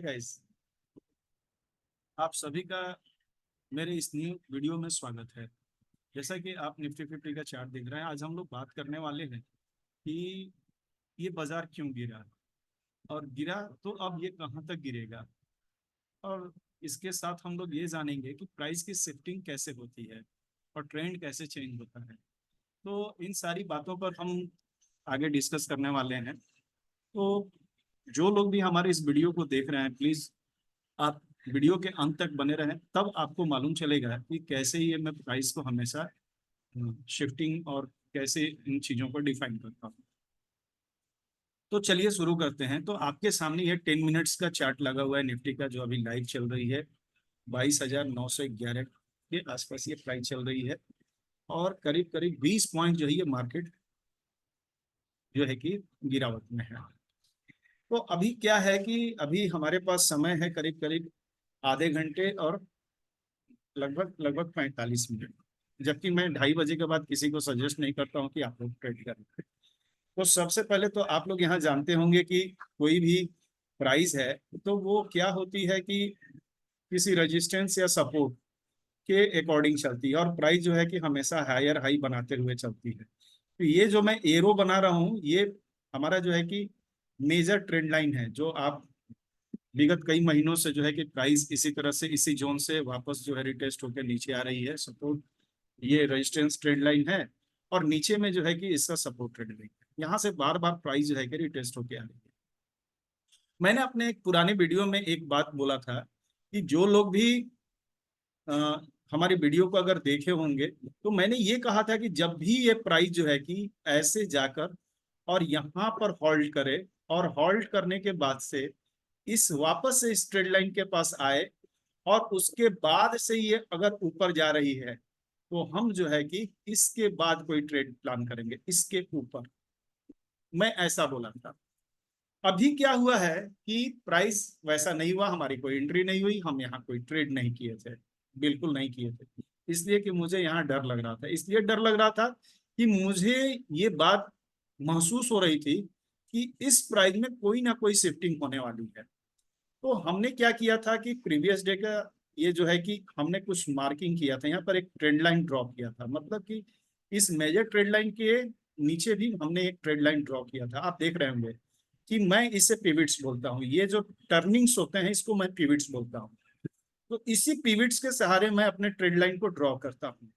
Guys, आप सभी का मेरे इस न्यू वीडियो में स्वागत है। जैसा कि आप निफ्टी फिफ्टी का चार्ट देख रहे हैं, आज हम लोग बात करने वाले हैं कि ये बाजार क्यों गिरा और गिरा तो अब ये कहां तक गिरेगा। और इसके साथ हम लोग ये जानेंगे कि प्राइस की शिफ्टिंग कैसे होती है और ट्रेंड कैसे चेंज होता है। तो इन सारी बातों पर हम आगे डिस्कस करने वाले हैं। तो जो लोग भी हमारे इस वीडियो को देख रहे हैं, प्लीज आप वीडियो के अंत तक बने रहें, तब आपको मालूम चलेगा कि कैसे ये मैं प्राइस को हमेशा शिफ्टिंग और कैसे इन चीज़ों को डिफाइन करता हूँ। तो चलिए शुरू करते हैं। तो आपके सामने ये 10 मिनट्स का चार्ट लगा हुआ है निफ्टी का, जो अभी लाइव चल रही है। 22,911 के आसपास ये प्राइस चल रही है और करीब करीब 20 पॉइंट जो है ये मार्केट जो है कि गिरावट में है। तो अभी क्या है कि अभी हमारे पास समय है करीब करीब आधे घंटे और लगभग लगभग 45 मिनट, जबकि मैं 2:30 बजे के बाद किसी को सजेस्ट नहीं करता हूं कि आप लोग ट्रेड करें। तो सबसे पहले तो आप लोग यहाँ जानते होंगे कि कोई भी प्राइस है तो वो क्या होती है कि किसी रेजिस्टेंस या सपोर्ट के अकॉर्डिंग चलती है, और प्राइस जो है कि हमेशा हायर हाई बनाते हुए चलती है। तो ये जो मैं एरो बना रहा हूँ, ये हमारा जो है कि मेजर ट्रेंड लाइन है, जो आप विगत कई महीनों से जो है कि प्राइस इसी तरह से इसी जोन से वापस जो है रिटेस्ट होकर नीचे आ रही है। सपोर्ट ये रेजिस्टेंस ट्रेंड लाइन है और नीचे में जो है कि इसका सपोर्ट ट्रेंड लाइन है। यहाँ से बार बार प्राइस जो है कि रिटेस्ट होकर आ रही है। मैंने अपने एक पुराने वीडियो में एक बात बोला था कि जो लोग भी अ, हमारी वीडियो को अगर देखे होंगे, तो मैंने ये कहा था कि जब भी ये प्राइस जो है कि ऐसे जाकर और यहाँ पर होल्ड करे और होल्ड करने के बाद से इस वापस से इस ट्रेड लाइन के पास आए और उसके बाद से ये अगर ऊपर जा रही है, तो हम जो है कि इसके बाद कोई ट्रेड प्लान करेंगे इसके ऊपर। मैं ऐसा बोला था। अभी क्या हुआ है कि प्राइस वैसा नहीं हुआ, हमारी कोई एंट्री नहीं हुई, हम यहाँ कोई ट्रेड नहीं किए थे, बिल्कुल नहीं किए थे। इसलिए कि मुझे यहाँ डर लग रहा था, इसलिए डर लग रहा था कि मुझे ये बात महसूस हो रही थी कि इस प्राइस में कोई ना कोई शिफ्टिंग होने वाली है। तो हमने क्या किया था कि प्रीवियस डे का ये जो है कि हमने कुछ मार्किंग किया था, यहाँ पर एक ट्रेंड लाइन ड्रॉ किया था, मतलब कि इस मेजर ट्रेंड लाइन के नीचे भी हमने एक ट्रेंड लाइन ड्रॉ किया था। आप देख रहे होंगे कि मैं इसे पिविट्स बोलता हूँ, ये जो टर्निंग्स होते हैं इसको मैं पिविट्स बोलता हूँ। तो इसी पिविट्स के सहारे मैं अपने ट्रेंड लाइन को ड्रॉ करता हूँ।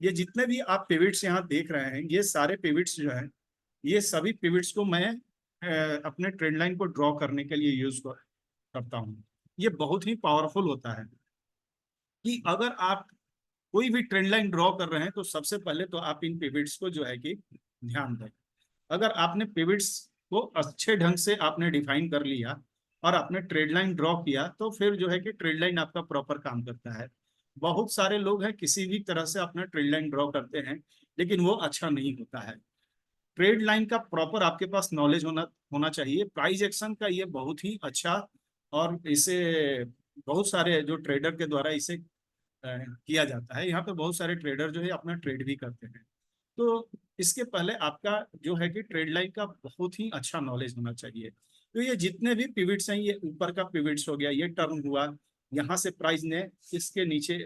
ये जितने भी आप पिविट्स यहाँ देख रहे हैं, ये सारे पिविट्स जो है, ये सभी पिविट्स को मैं अपने ट्रेंड लाइन को ड्रॉ करने के लिए यूज करता हूँ। ये बहुत ही पावरफुल होता है कि अगर आप कोई भी ट्रेंड लाइन ड्रॉ कर रहे हैं तो सबसे पहले तो आप इन पिवट्स को जो है कि ध्यान दें। अगर आपने पिवट्स को अच्छे ढंग से आपने डिफाइन कर लिया और आपने ट्रेड लाइन ड्रॉ किया, तो फिर जो है कि ट्रेड लाइन आपका प्रॉपर काम करता है। बहुत सारे लोग हैं किसी भी तरह से अपना ट्रेड लाइन ड्रॉ करते हैं, लेकिन वो अच्छा नहीं होता है। ट्रेड लाइन का प्रॉपर आपके पास नॉलेज होना होना चाहिए। प्राइस एक्शन का ये बहुत ही अच्छा, और इसे बहुत सारे जो ट्रेडर के द्वारा इसे किया जाता है। यहाँ पे बहुत सारे ट्रेडर जो है अपना ट्रेड भी करते हैं। तो इसके पहले आपका जो है कि ट्रेड लाइन का बहुत ही अच्छा नॉलेज होना चाहिए। तो ये जितने भी पिविट्स हैं, ये ऊपर का पिविट्स हो गया, ये टर्न हुआ, यहाँ से प्राइस ने इसके नीचे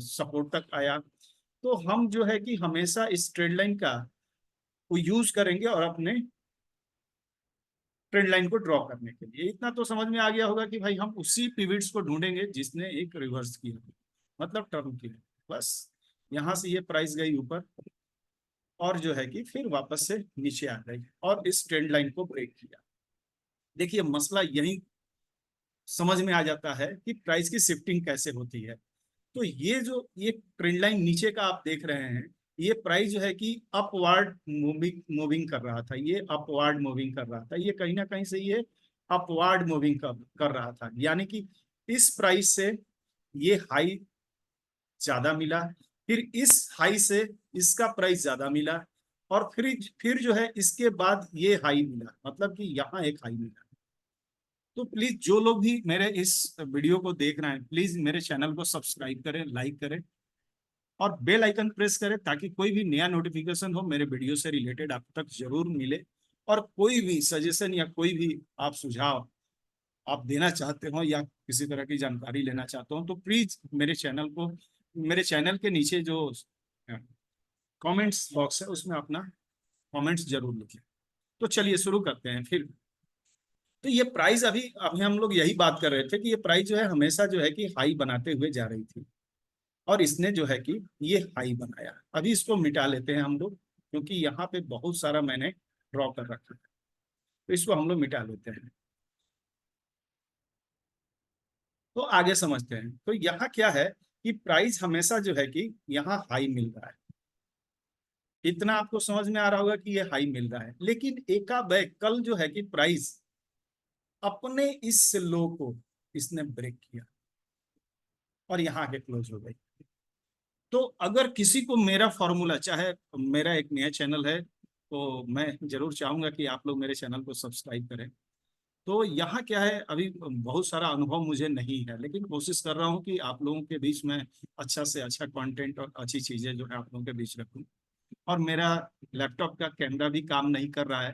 सपोर्ट तक आया, तो हम जो है कि हमेशा इस ट्रेड लाइन का वो यूज करेंगे और अपने ट्रेंड लाइन को ड्रॉ करने के लिए। इतना तो समझ में आ गया होगा कि भाई हम उसी पिविट्स को ढूंढेंगे जिसने एक रिवर्स किया, मतलब टर्न किया। बस यहाँ से ये प्राइस गई ऊपर और जो है कि फिर वापस से नीचे आ गई और इस ट्रेंड लाइन को ब्रेक किया। देखिए मसला यही समझ में आ जाता है कि प्राइस की शिफ्टिंग कैसे होती है। तो ये जो ये ट्रेंड लाइन नीचे का आप देख रहे हैं, ये प्राइस जो है कि अपवार्ड मूविंग मूविंग कर रहा था, ये अपवार्ड मूविंग कर रहा था, ये कहीं ना कहीं से ये अपवार्ड मूविंग कर रहा था। यानी कि इस प्राइस से ये हाई ज्यादा मिला, फिर इस हाई से इसका प्राइस ज्यादा मिला, और फिर जो है इसके बाद ये हाई मिला, मतलब कि यहाँ एक हाई मिला। तो प्लीज जो लोग भी मेरे इस वीडियो को देख रहे हैं, प्लीज मेरे चैनल को सब्सक्राइब करें, लाइक करें और बेल आइकन प्रेस करें, ताकि कोई भी नया नोटिफिकेशन हो मेरे वीडियो से रिलेटेड आप तक जरूर मिले। और कोई भी सजेशन या कोई भी आप सुझाव आप देना चाहते हो या किसी तरह की जानकारी लेना चाहते हो तो प्लीज मेरे चैनल के नीचे जो कमेंट्स बॉक्स है उसमें अपना कमेंट्स जरूर लिखें। तो चलिए शुरू करते हैं फिर। तो ये प्राइस अभी अभी हम लोग यही बात कर रहे थे कि ये प्राइस जो है हमेशा जो है कि हाई बनाते हुए जा रही थी, और इसने जो है कि ये हाई बनाया। अभी इसको मिटा लेते हैं हम लोग, क्योंकि यहाँ पे बहुत सारा मैंने ड्रॉ कर रखा है, तो इसको हम लोग मिटा लेते हैं। तो आगे समझते हैं। तो यहाँ क्या है कि प्राइस हमेशा जो है कि यहाँ हाई मिल रहा है। इतना आपको समझ में आ रहा होगा कि ये हाई मिल रहा है, लेकिन एकाएक कल जो है कि प्राइस अपने इस लो को इसने ब्रेक किया और यहाँ के क्लोज हो गई। तो अगर किसी को मेरा फॉर्मूला, चाहे मेरा एक नया चैनल है तो मैं जरूर चाहूंगा कि आप लोग मेरे चैनल को सब्सक्राइब करें। तो यहाँ क्या है, अभी बहुत सारा अनुभव मुझे नहीं है, लेकिन कोशिश कर रहा हूँ कि आप लोगों के बीच में अच्छा से अच्छा कंटेंट और अच्छी चीजें जो है आप लोगों के बीच रखूँ। और मेरा लैपटॉप का कैमरा भी काम नहीं कर रहा है,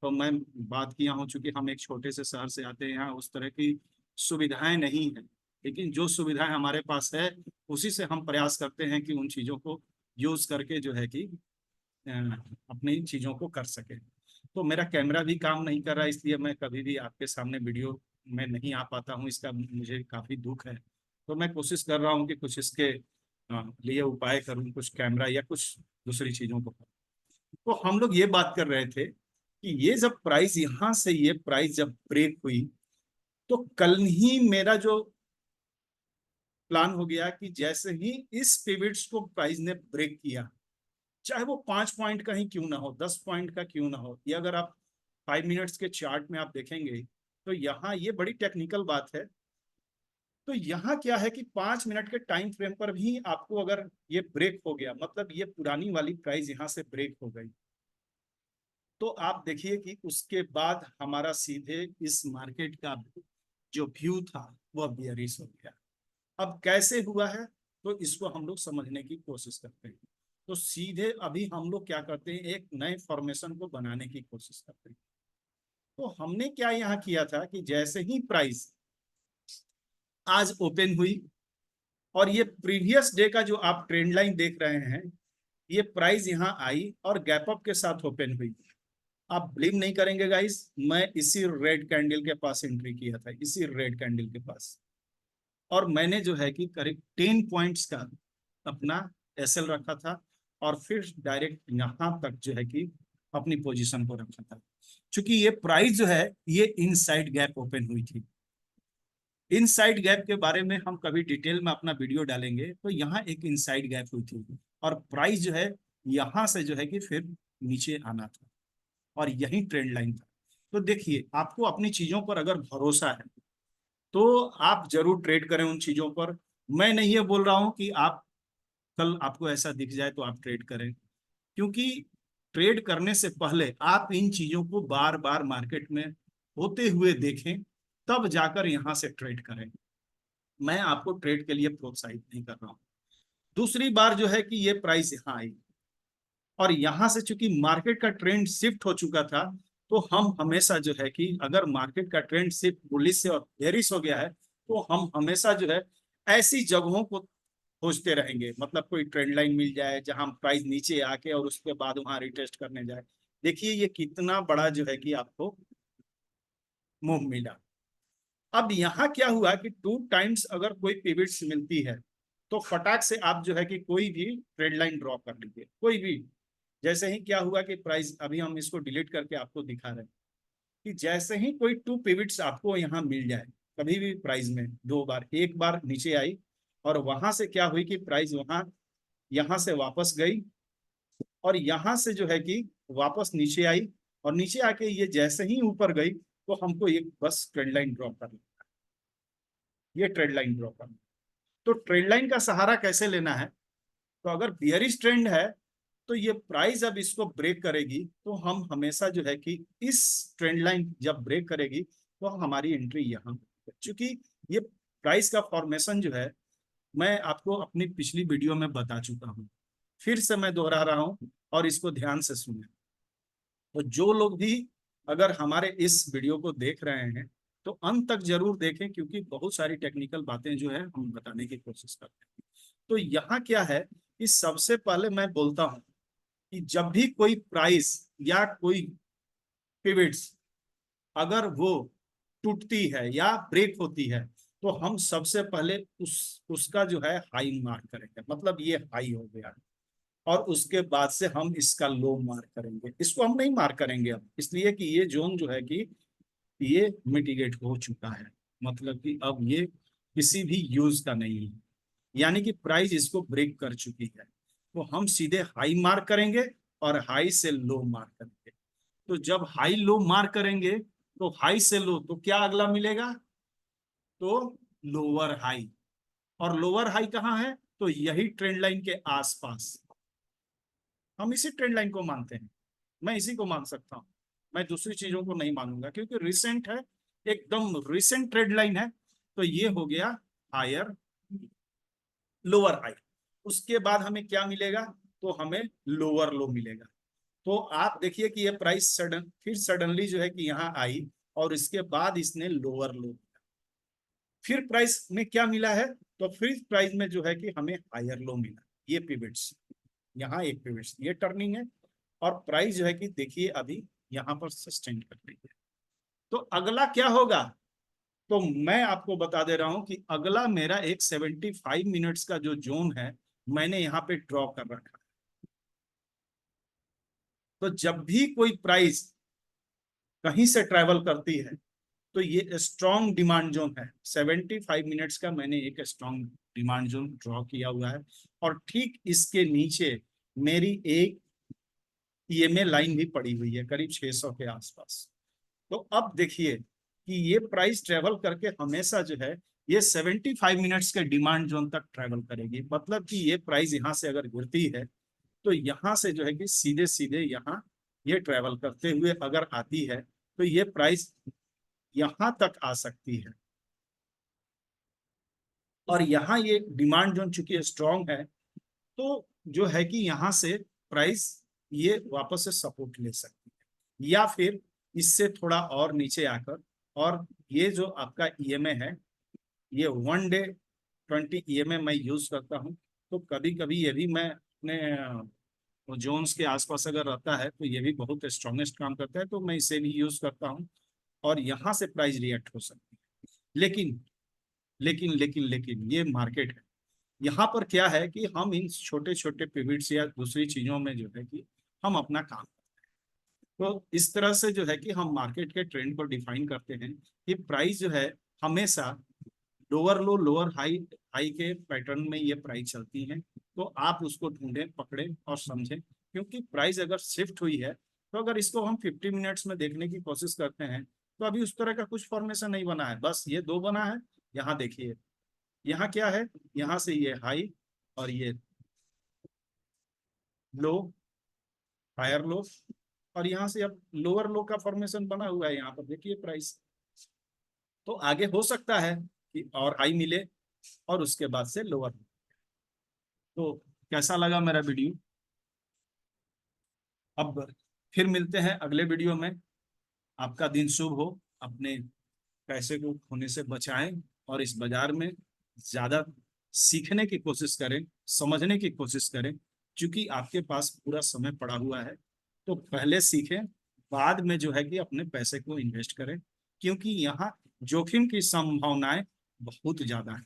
तो मैं बात किया हूँ, चूंकि हम एक छोटे से शहर से आते हैं, यहाँ उस तरह की सुविधाएं नहीं है। लेकिन जो सुविधाएं हमारे पास है उसी से हम प्रयास करते हैं कि उन चीज़ों को यूज करके जो है कि अ, अपनी चीज़ों को कर सके। तो मेरा कैमरा भी काम नहीं कर रहा है, इसलिए मैं कभी भी आपके सामने वीडियो में नहीं आ पाता हूँ, इसका मुझे काफ़ी दुख है। तो मैं कोशिश कर रहा हूँ कि कुछ इसके लिए उपाय करूँ, कुछ कैमरा या कुछ दूसरी चीज़ों को। तो हम लोग ये बात कर रहे थे कि ये जब प्राइस यहाँ से ये प्राइस जब ब्रेक हुई, तो कल ही मेरा जो प्लान हो गया कि जैसे ही इस पिवट्स को प्राइस ने ब्रेक किया, चाहे वो 5 पॉइंट का ही क्यों ना हो, 10 पॉइंट का क्यों ना हो, ये अगर आप 5 मिनट्स के चार्ट में आप देखेंगे तो यहाँ ये बड़ी टेक्निकल बात है। तो यहाँ क्या है कि 5 मिनट के टाइम फ्रेम पर भी आपको अगर ये ब्रेक हो गया, मतलब ये पुरानी वाली प्राइस यहाँ से ब्रेक हो गई, तो आप देखिए कि उसके बाद हमारा सीधे इस मार्केट का जो व्यू था वह बियरिश हो गया। अब कैसे हुआ है, तो इसको हम लोग समझने की कोशिश करते हैं। तो सीधे अभी हम लोग क्या करते हैं, एक नए फॉर्मेशन को बनाने की कोशिश करते हैं। तो हमने क्या यहाँ किया था कि जैसे ही प्राइस आज ओपन हुई, और ये प्रीवियस डे का जो आप ट्रेंड लाइन देख रहे हैं, ये प्राइस यहाँ आई और गैप अप के साथ ओपन हुई। आप बिलीव नहीं करेंगे गाइस, मैं इसी रेड कैंडल के पास एंट्री किया था, इसी रेड कैंडल के पास। और मैंने जो है कि करीब 10 पॉइंट्स का अपना एसएल रखा था, और फिर डायरेक्ट यहाँ तक जो है कि अपनी पोजीशन को रखा था। क्योंकि ये प्राइस जो है ये इनसाइड गैप ओपन हुई थी। इनसाइड गैप के बारे में हम कभी डिटेल में अपना वीडियो डालेंगे। तो यहाँ एक इनसाइड गैप हुई थी, और प्राइस जो है यहाँ से जो है कि फिर नीचे आना था, और यही ट्रेंड लाइन था। तो देखिए, आपको अपनी चीजों पर अगर भरोसा है तो आप जरूर ट्रेड करें उन चीजों पर। मैं नहीं ये बोल रहा हूं कि आप कल आपको ऐसा दिख जाए तो आप ट्रेड करें, क्योंकि ट्रेड करने से पहले आप इन चीजों को बार बार मार्केट में होते हुए देखें, तब जाकर यहां से ट्रेड करें। मैं आपको ट्रेड के लिए प्रोत्साहित नहीं कर रहा हूं। दूसरी बार जो है कि ये प्राइस यहाँ आई, और यहां से चूंकि मार्केट का ट्रेंड शिफ्ट हो चुका था, तो हम हमेशा जो है कि अगर मार्केट का ट्रेंड शिफ्ट बुलिश से और बेरिश हो गया है, तो हम हमेशा जो है ऐसी जगहों को खोजते रहेंगे। मतलब कोई ट्रेंड लाइन मिल जाए जहां प्राइस नीचे आके और उसके बाद वहां रिटेस्ट करने जाए। देखिए ये कितना बड़ा जो है कि आपको मूव मिला। अब यहाँ क्या हुआ कि 2 टाइम्स अगर कोई पिवट्स मिलती है, तो फटाक से आप जो है कि कोई भी ट्रेड लाइन ड्रॉ कर लीजिए, कोई भी। जैसे ही क्या हुआ कि प्राइस, अभी हम इसको डिलीट करके आपको दिखा रहे हैं कि जैसे ही कोई 2 पिवट्स आपको यहाँ मिल जाए, कभी भी प्राइस में 2 बार, एक बार नीचे आई और वहां से क्या हुई कि प्राइस वहां यहाँ से वापस गई, और यहाँ से जो है कि वापस नीचे आई, और नीचे आके ये जैसे ही ऊपर गई, तो हमको एक बस ट्रेंड लाइन ड्रॉ करना, ये ट्रेंड लाइन ड्रॉ करना। तो ट्रेंड लाइन का सहारा कैसे लेना है, तो अगर बियरिश ट्रेंड है तो ये प्राइस अब इसको ब्रेक करेगी, तो हम हमेशा जो है कि इस ट्रेंड लाइन जब ब्रेक करेगी तो हमारी एंट्री यहाँ। चूंकि ये प्राइस का फॉर्मेशन जो है मैं आपको अपनी पिछली वीडियो में बता चुका हूँ, फिर से मैं दोहरा रहा हूँ, और इसको ध्यान से सुने। तो जो लोग भी अगर हमारे इस वीडियो को देख रहे हैं तो अंत तक जरूर देखें, क्योंकि बहुत सारी टेक्निकल बातें जो है हम बताने की कोशिश करते हैं। तो यहाँ क्या है कि सबसे पहले मैं बोलता हूँ कि जब भी कोई प्राइस या कोई पिवट्स अगर वो टूटती है या ब्रेक होती है, तो हम सबसे पहले उसका जो है हाई मार्क करेंगे, मतलब ये हाई हो गया, और उसके बाद से हम इसका लो मार्क करेंगे। इसको हम नहीं मार्क करेंगे अब, इसलिए कि ये जोन जो है कि ये मिटिगेट हो चुका है, मतलब कि अब ये किसी भी यूज का नहीं है, यानी कि प्राइस इसको ब्रेक कर चुकी है। तो हम सीधे हाई मार्क करेंगे और हाई से लो मार्क करेंगे। तो जब हाई लो मार्क करेंगे तो हाई से लो तो क्या अगला मिलेगा, तो लोअर हाई। और लोअर हाई कहाँ है, तो यही ट्रेंड लाइन के आसपास। हम इसी ट्रेंड लाइन को मानते हैं, मैं इसी को मान सकता हूं, मैं दूसरी चीजों को नहीं मानूंगा, क्योंकि रिसेंट है, एकदम रिसेंट ट्रेंड लाइन है। तो ये हो गया हायर लोअर हाई। उसके बाद हमें क्या मिलेगा, तो हमें लोअर लो मिलेगा। तो आप देखिए कि ये प्राइस फिर सडनली जो है कि यहाँ आई, और इसके बाद इसने लोअर लो, फिर प्राइस में क्या मिला है, तो फिर प्राइस में जो है कि हमें हायर लो मिला। ये पिवट्स, यहाँ एक पिवट्स, ये टर्निंग है, और प्राइस जो है कि देखिए अभी यहाँ पर सस्टेन कर रही है। तो अगला क्या होगा, तो मैं आपको बता दे रहा हूं कि अगला मेरा एक 75 मिनट्स का जो जोन है, मैंने यहाँ पे ड्रॉ कर रखा है। तो जब भी कोई प्राइस कहीं से ट्रेवल करती है, तो ये स्ट्रॉन्ग डिमांड जोन है। 75 मिनट्स का मैंने एक स्ट्रॉन्ग डिमांड जोन ड्रॉ किया हुआ है, और ठीक इसके नीचे मेरी एक ईएमए लाइन भी पड़ी हुई है करीब 600 के आसपास। तो अब देखिए कि ये प्राइस ट्रेवल करके हमेशा जो है ये 75 मिनट्स के डिमांड जोन तक ट्रेवल करेगी, मतलब कि ये प्राइस यहाँ से अगर गिरती है, तो यहाँ से जो है कि सीधे सीधे यहाँ ये ट्रेवल करते हुए अगर आती है, तो ये प्राइस यहाँ तक आ सकती है। और यहाँ ये डिमांड जोन चूंकि स्ट्रॉन्ग है, तो जो है कि यहाँ से प्राइस ये वापस से सपोर्ट ले सकती है, या फिर इससे थोड़ा और नीचे आकर, और ये जो आपका ईएमए है, ये 1 डे 20 ईएमए मैं यूज करता हूँ। तो कभी कभी ये भी मैं अपने जोन्स के आसपास अगर रहता है, तो ये भी बहुत स्ट्रॉन्गेस्ट काम करता है, तो मैं इसे भी यूज करता हूँ, और यहाँ से प्राइस रिएक्ट हो सकती है। लेकिन लेकिन ये मार्केट है, यहाँ पर क्या है कि हम इन छोटे छोटे पिवट्स या दूसरी चीजों में जो है कि हम अपना काम, तो इस तरह से जो है कि हम मार्केट के ट्रेंड को डिफाइन करते हैं कि प्राइस जो है हमेशा लोअर लो लोअर हाई हाई के पैटर्न में ये प्राइस चलती हैं। तो आप उसको ढूंढें, पकड़ें और समझें, क्योंकि प्राइस अगर शिफ्ट हुई है, तो अगर इसको हम 50 मिनट्स में देखने की कोशिश करते हैं, तो अभी उस तरह का कुछ फॉर्मेशन नहीं बना है, बस ये दो बना है। यहाँ देखिए, यहाँ क्या है, यहाँ से ये हाई और ये लो, हायर लो, और यहाँ से अब लोअर लो का फॉर्मेशन बना हुआ है। यहाँ पर देखिए प्राइस, तो आगे हो सकता है कि और हाई मिले और उसके बाद से लोअर। तो कैसा लगा मेरा वीडियो, अब फिर मिलते हैं अगले वीडियो में। आपका दिन शुभ हो, अपने पैसे को खोने से बचाएं, और इस बाजार में ज्यादा सीखने की कोशिश करें, समझने की कोशिश करें, क्योंकि आपके पास पूरा समय पड़ा हुआ है। तो पहले सीखें, बाद में जो है कि अपने पैसे को इन्वेस्ट करें, क्योंकि यहाँ जोखिम की संभावनाएं बहुत ज्यादा है।